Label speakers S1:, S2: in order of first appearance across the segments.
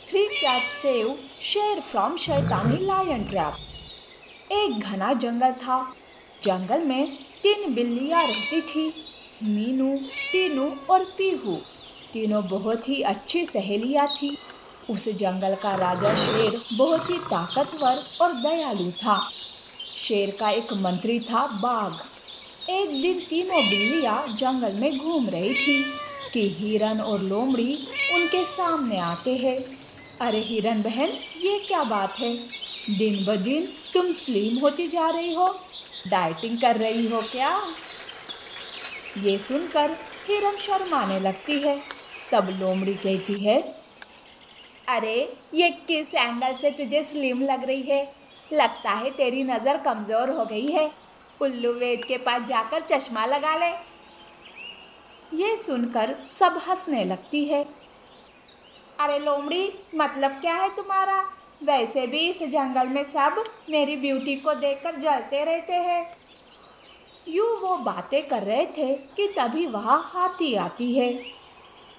S1: Three cat save शेर from शैतानी lion trap. एक घना जंगल था। जंगल में 3 बिल्लियां रहती थी, मीनू, टीनू और पीहू। तीनों बहुत ही अच्छी सहेलियां थी। उस जंगल का राजा शेर बहुत ही ताकतवर और दयालु था। शेर का एक मंत्री था बाघ। एक दिन तीनों बिल्लियां जंगल में घूम रही थी कि हिरन और लोमड़ी उनके सामने आते हैं। अरे हिरन बहन, ये क्या बात है? दिन ब दिन तुम स्लिम होती जा रही हो, डाइटिंग कर रही हो क्या? ये सुनकर हिरन शर्माने लगती है। तब लोमड़ी कहती है, अरे ये किस एंगल से तुझे स्लिम लग रही है? लगता है तेरी नजर कमजोर हो गई है। उल्लू वैद्य के पास जाकर चश्मा लगा ले। ये सुनकर सब हंसने लगती है। अरे लोमड़ी, मतलब क्या है तुम्हारा? वैसे भी इस जंगल में सब मेरी ब्यूटी को देखकर जलते रहते हैं। यूं वो बातें कर रहे थे कि तभी वहाँ हाथी आती है।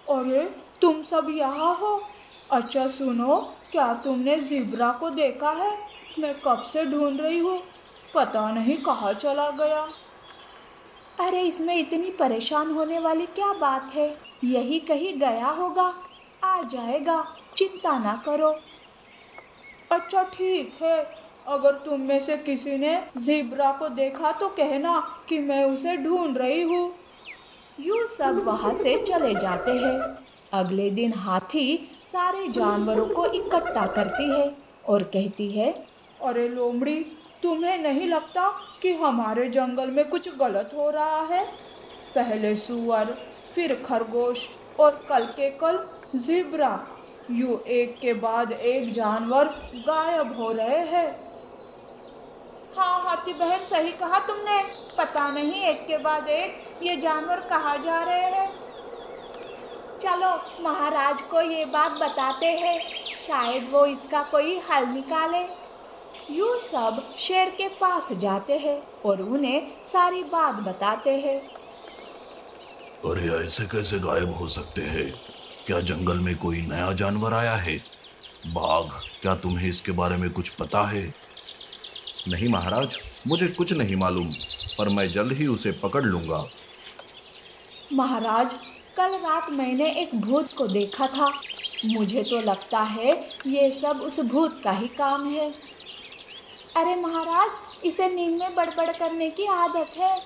S1: अरे तुम सब यहाँ हो? अच्छा सुनो, क्या तुमने ज़ेब्रा को देखा है? मैं कब से ढूंढ रही हूँ, पता नहीं कहाँ चला गया। अरे इसमें इतनी परेशान होने वाली क्या बात है? यही कहीं गया होगा, आ जाएगा, चिंता ना करो। अच्छा ठीक है, अगर तुम में से किसी ने ज़ेब्रा को देखा तो कहना कि मैं उसे ढूंढ रही हूँ। यूँ सब वहाँ से चले जाते हैं। अगले दिन हाथी सारे जानवरों को इकट्ठा करती है और कहती है, अरे लोमड़ी, तुम्हें नहीं लगता कि हमारे जंगल में कुछ गलत हो रहा है? पहले सुअर, फिर खरगोश और कल के कल ज़ेब्रा, यूँ एक के बाद एक जानवर गायब हो रहे हैं। हाँ हाथी बहन, सही कहा तुमने। पता नहीं एक के बाद एक ये जानवर कहाँ जा रहे हैं। चलो महाराज को ये बात बताते हैं, शायद वो इसका कोई हल निकाले। यूँ सब शेर के पास जाते हैं और उन्हें सारी बात बताते हैं।
S2: अरे ऐसे कैसे गायब हो सकते हैं? क्या जंगल में कोई नया जानवर आया है? बाघ, क्या तुम्हें इसके बारे में कुछ पता है?
S3: नहीं महाराज, मुझे कुछ नहीं मालूम, पर मैं जल्द ही उसे पकड़ लूंगा।
S1: महाराज, कल रात मैंने एक भूत को देखा था। मुझे तो लगता है ये सब उस भूत का ही काम है। अरे महाराज, इसे नींद में बड़बड़ करने की आदत है।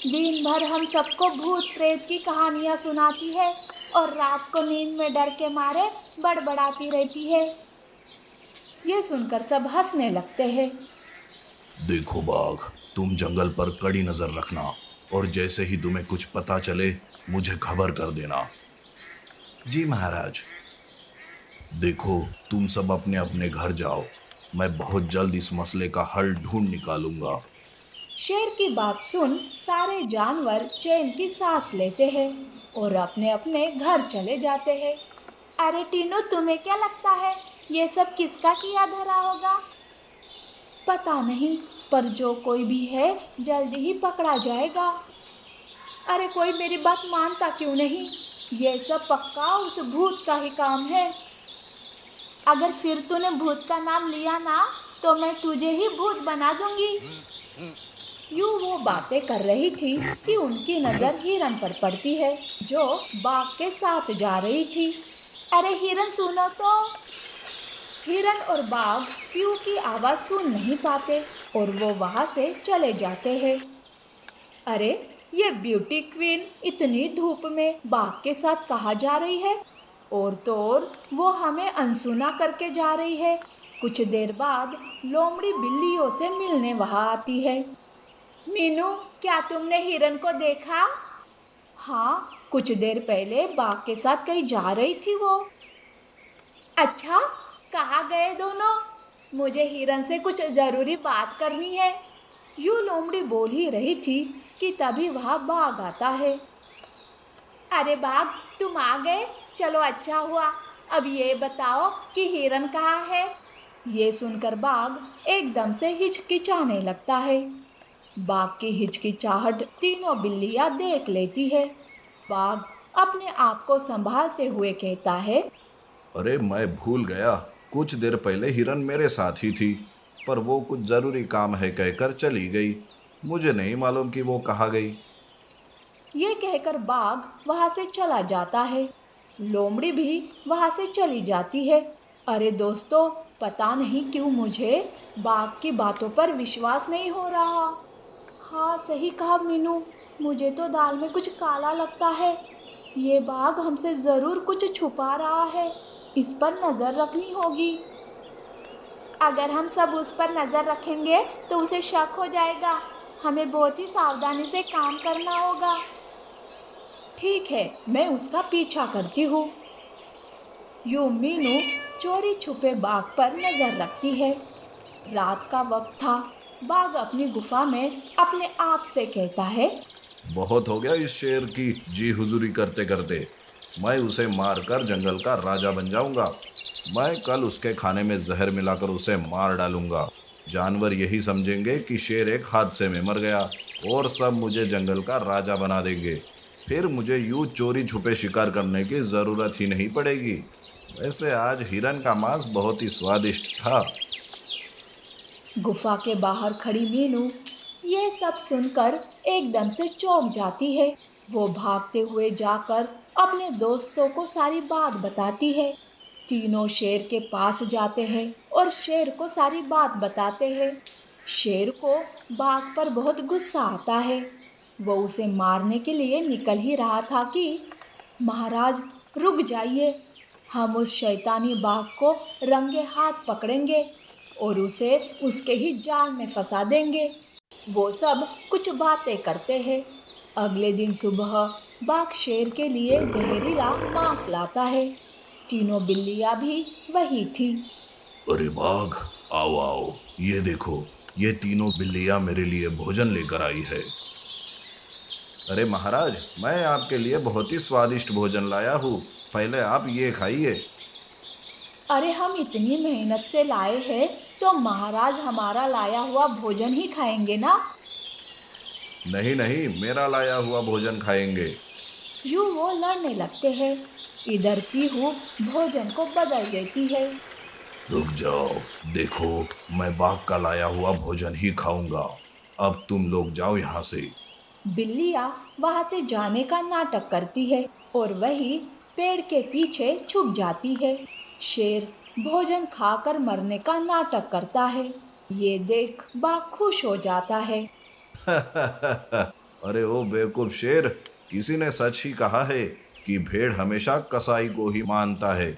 S1: दिन भर हम सबको भूत प्रेत की कहानियाँ सुनाती है और रात को नींद में डर के मारे बड़बड़ाती रहती है। ये सुनकर सब हंसने लगते हैं।
S2: देखो बाघ, तुम जंगल पर कड़ी नजर रखना और जैसे ही तुम्हें कुछ पता चले मुझे खबर कर देना।
S3: जी महाराज।
S2: देखो, तुम सब अपने अपने घर जाओ, मैं बहुत जल्द इस मसले का हल ढूंढ निकालूंगा।
S1: शेर की बात सुन सारे जानवर चैन की सांस लेते हैं और अपने अपने घर चले जाते हैं। अरे टीनू, तुम्हें क्या लगता है ये सब किसका किया धरा होगा? पता नहीं, पर जो कोई भी है जल्दी ही पकड़ा जाएगा। अरे कोई मेरी बात मानता क्यों नहीं? ये सब पक्का उस भूत का ही काम है। अगर फिर तूने भूत का नाम लिया ना तो मैं तुझे ही भूत बना दूंगी। यूँ वो बातें कर रही थी कि उनकी नजर हिरन पर पड़ती है जो बाघ के साथ जा रही थी। अरे हिरन सुनो तो। हिरन और बाघ पीहू की आवाज सुन नहीं पाते और वो वहां से चले जाते हैं। अरे ये ब्यूटी क्वीन इतनी धूप में बाघ के साथ कहाँ जा रही है? और तो और वो हमें अनसुना करके जा रही है। कुछ देर बाद लोमड़ी बिल्लियों से मिलने वहाँ आती है। मीनू, क्या तुमने हिरन को देखा? हाँ, कुछ देर पहले बाघ के साथ कहीं जा रही थी वो। अच्छा, कहाँ गए दोनों? मुझे हिरन से कुछ ज़रूरी बात करनी है। यूँ लोमड़ी बोल ही रही थी कि तभी वहाँ बाघ आता है। अरे बाघ, तुम आ गए, चलो अच्छा हुआ। अब ये बताओ कि हिरन कहाँ है? ये सुनकर बाघ एकदम से हिचकिचाने लगता है। बाघ की हिचकिचाहट तीनों बिल्लियां देख लेती है। बाघ अपने आप को संभालते हुए कहता है,
S3: अरे मैं भूल गया, कुछ देर पहले हिरन मेरे साथ ही थी, पर वो कुछ ज़रूरी काम है कहकर चली गई। मुझे नहीं मालूम कि वो कहाँ गई।
S1: ये कहकर बाघ वहां से चला जाता है। लोमड़ी भी वहां से चली जाती है। अरे दोस्तों, पता नहीं क्यों मुझे बाघ की बातों पर विश्वास नहीं हो रहा। हाँ, सही कहा मीनू, मुझे तो दाल में कुछ काला लगता है। ये बाघ हमसे ज़रूर कुछ छुपा रहा है, इस पर नज़र रखनी होगी। अगर हम सब उस पर नज़र रखेंगे तो उसे शक हो जाएगा। हमें बहुत ही सावधानी से काम करना होगा। ठीक है, मैं उसका पीछा करती हूँ। यूं मीनू चोरी छुपे बाघ पर नजर रखती है। रात का वक्त था। बाघ अपनी गुफा में अपने आप से कहता है,
S3: बहुत हो गया इस शेर की जी हुजूरी करते करते। मैं उसे मारकर जंगल का राजा बन जाऊंगा। मैं कल उसके खाने में जहर मिलाकर उसे मार डालूंगा। जानवर यही समझेंगे कि शेर एक हादसे में मर गया और सब मुझे जंगल का राजा बना देंगे। फिर मुझे यूं चोरी छुपे शिकार करने की ज़रूरत ही नहीं पड़ेगी। वैसे आज हिरन का मांस बहुत ही स्वादिष्ट था।
S1: गुफा के बाहर खड़ी मीनू यह सब सुनकर एकदम से चौंक जाती है। वो भागते हुए जाकर अपने दोस्तों को सारी बात बताती है। तीनों शेर के पास जाते हैं और शेर को सारी बात बताते हैं। शेर को बाघ पर बहुत गुस्सा आता है। वो उसे मारने के लिए निकल ही रहा था कि महाराज रुक जाइए, हम उस शैतानी बाघ को रंगे हाथ पकड़ेंगे और उसे उसके ही जाल में फंसा देंगे। वो सब कुछ बातें करते हैं। अगले दिन सुबह बाघ शेर के लिए जहरीला मांस लाता है। तीनों बिल्लियां भी वही थी।
S2: अरे बाघ, आओ आओ, ये देखो, ये तीनों बिल्लियां मेरे लिए भोजन लेकर आई है।
S3: अरे महाराज, मैं आपके लिए बहुत ही स्वादिष्ट भोजन लाया हूँ, पहले आप ये खाइए।
S1: अरे हम इतनी मेहनत से लाए हैं तो महाराज हमारा लाया हुआ भोजन ही खाएंगे ना?
S3: नहीं नहीं, मेरा लाया हुआ भोजन खाएंगे।
S1: यूं वो लड़ने लगते हैं। इधर पीहू भोजन को बदल देती है।
S2: रुक जाओ, देखो, मैं बाघ का लाया हुआ भोजन ही खाऊंगा। अब तुम लोग जाओ यहाँ से।
S1: बिल्लियाँ वहाँ से जाने का नाटक करती है और वही पेड़ के पीछे छुप जाती है। शेर भोजन खाकर मरने का नाटक करता है। ये देख बाघ खुश हो जाता है।
S3: अरे ओ बेवकूफ शेर, किसी ने सच ही कहा है कि भेड़ हमेशा कसाई को ही मानता है।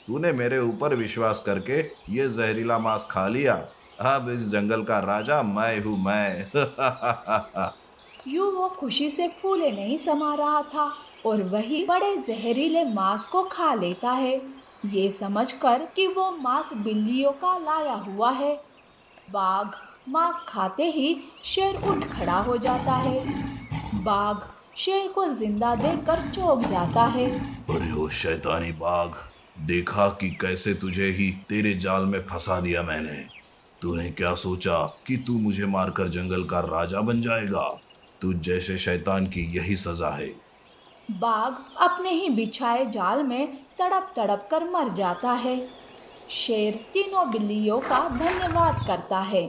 S3: तूने मेरे ऊपर विश्वास करके ये जहरीला मांस खा लिया। अब इस जंगल का राजा मैं हूँ, मैं।
S1: यूं वो खुशी से फूले नहीं समा रहा था और वही बड़े जहरीले मांस को खा लेता है, ये समझकर कि वो मांस बिल्लियों का लाया हुआ है। बाघ मांस खाते ही शेर उठ खड़ा हो जाता है। बाघ शेर को जिंदा देखकर चौंक जाता है।
S2: अरे ओ शैतानी बाघ, देखा कि कैसे तुझे ही तेरे जाल में फंसा दिया मैंने। तूने क्या सोचा कि तू मुझे मारकर जंगल का राजा बन जाएगा? तुझ जैसे शैतान की यही सजा है।
S1: बाघ अपने ही बिछाए जाल में तड़प तड़प कर मर जाता है। शेर तीनों बिल्लियों का धन्यवाद करता है।